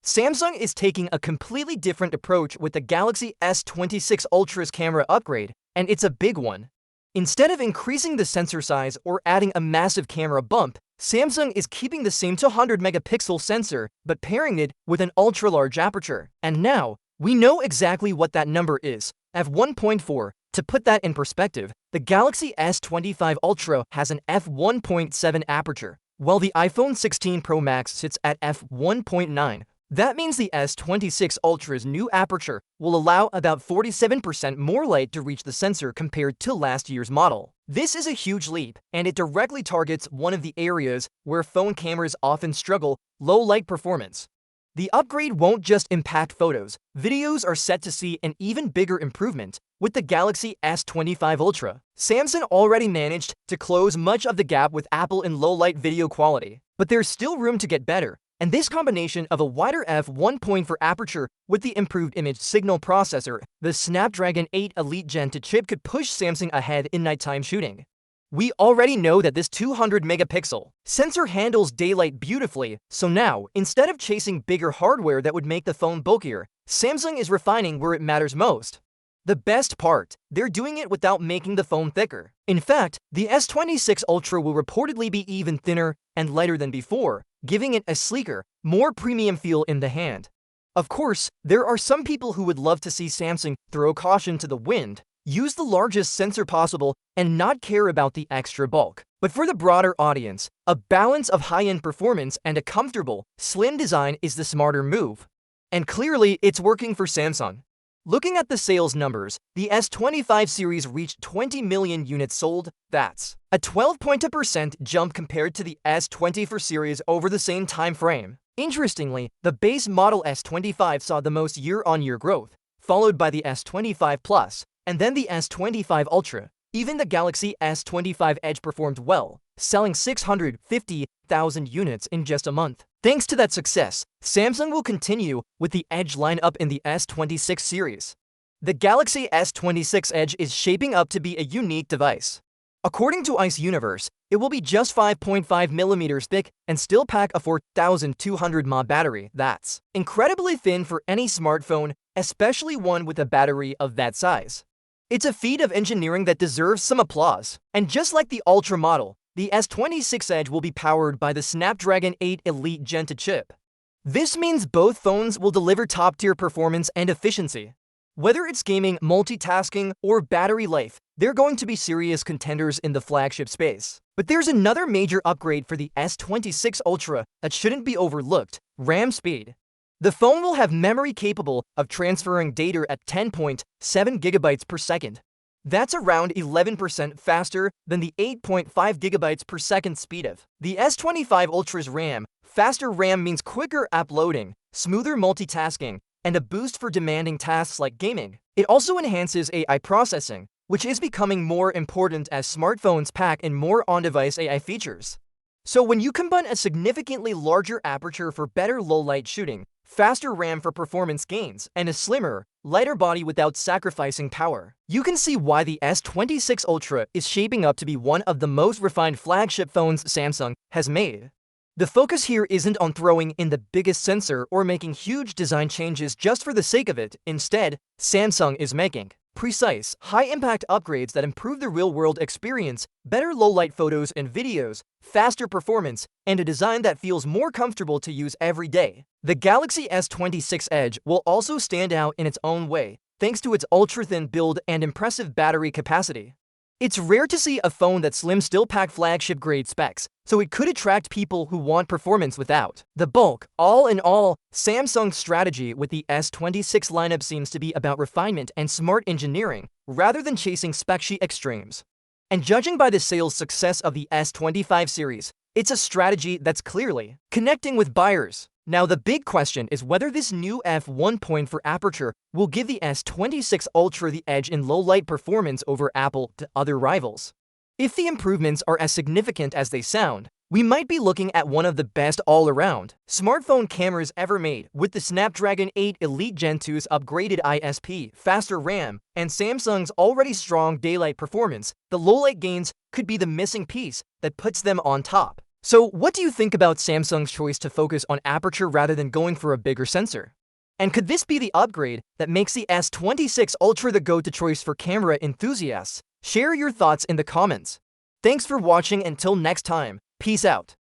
Samsung is taking a completely different approach with the Galaxy S26 Ultra's camera upgrade, and it's a big one. Instead of increasing the sensor size or adding a massive camera bump, Samsung is keeping the same 200-megapixel sensor but pairing it with an ultra-large aperture. And now, we know exactly what that number is, f1.4. To put that in perspective, the Galaxy S25 Ultra has an f1.7 aperture, while the iPhone 16 Pro Max sits at f1.9. That means the S26 Ultra's new aperture will allow about 47% more light to reach the sensor compared to last year's model. This is a huge leap, and it directly targets one of the areas where phone cameras often struggle: low light performance. The upgrade won't just impact photos. Videos are set to see an even bigger improvement with the Galaxy S25 Ultra. Samsung already managed to close much of the gap with Apple in low-light video quality, but there's still room to get better. And this combination of a wider f1. For aperture with the improved image signal processor, the Snapdragon 8 Elite Gen 2 chip could push Samsung ahead in nighttime shooting. We already know that this 200-megapixel sensor handles daylight beautifully, so now, instead of chasing bigger hardware that would make the phone bulkier, Samsung is refining where it matters most. The best part, they're doing it without making the phone thicker. In fact, the S26 Ultra will reportedly be even thinner and lighter than before, giving it a sleeker, more premium feel in the hand. Of course, there are some people who would love to see Samsung throw caution to the wind, use the largest sensor possible, and not care about the extra bulk. But for the broader audience, a balance of high-end performance and a comfortable, slim design is the smarter move. And clearly, it's working for Samsung. Looking at the sales numbers, the S25 series reached 20 million units sold. That's a 12% jump compared to the S24 series over the same time frame. Interestingly, the base model S25 saw the most year-on-year growth, followed by the S25 Plus, and then the S25 Ultra. Even the Galaxy S25 Edge performed well, selling 650,000 units in just a month. Thanks to that success, Samsung will continue with the Edge lineup in the S26 series. The Galaxy S26 Edge is shaping up to be a unique device. According to Ice Universe, it will be just 5.5 millimeters thick and still pack a 4,200 mAh battery. That's incredibly thin for any smartphone, especially one with a battery of that size. It's a feat of engineering that deserves some applause. And just like the Ultra model, the S26 Edge will be powered by the Snapdragon 8 Elite Gen 2 chip. This means both phones will deliver top-tier performance and efficiency. Whether it's gaming, multitasking, or battery life, they're going to be serious contenders in the flagship space. But there's another major upgrade for the S26 Ultra that shouldn't be overlooked: RAM speed. The phone will have memory capable of transferring data at 10.7 gigabytes per second. That's around 11% faster than the 8.5 gigabytes per second speed of the S25 Ultra's RAM. Faster RAM means quicker app loading, smoother multitasking, and a boost for demanding tasks like gaming. It also enhances AI processing, which is becoming more important as smartphones pack in more on-device AI features. So when you combine a significantly larger aperture for better low-light shooting, faster RAM for performance gains, and a slimmer, lighter body without sacrificing power, you can see why the S26 Ultra is shaping up to be one of the most refined flagship phones Samsung has made. The focus here isn't on throwing in the biggest sensor or making huge design changes just for the sake of it. Instead, Samsung is making precise, high-impact upgrades that improve the real-world experience, better low-light photos and videos, faster performance, and a design that feels more comfortable to use every day. The Galaxy S26 Edge will also stand out in its own way, thanks to its ultra-thin build and impressive battery capacity. It's rare to see a phone that slim still pack flagship-grade specs, so it could attract people who want performance without the bulk. All in all, Samsung's strategy with the S26 lineup seems to be about refinement and smart engineering, rather than chasing spec sheet extremes. And judging by the sales success of the S25 series, it's a strategy that's clearly connecting with buyers. Now, the big question is whether this new f1. For aperture will give the S26 Ultra the edge in low-light performance over Apple to other rivals. If the improvements are as significant as they sound, we might be looking at one of the best all-around smartphone cameras ever made. With the Snapdragon 8 Elite Gen 2's upgraded ISP, faster RAM, and Samsung's already strong daylight performance, the low-light gains could be the missing piece that puts them on top. So what do you think about Samsung's choice to focus on aperture rather than going for a bigger sensor? And could this be the upgrade that makes the S26 Ultra the go-to choice for camera enthusiasts? Share your thoughts in the comments. Thanks for watching. Until next time, peace out.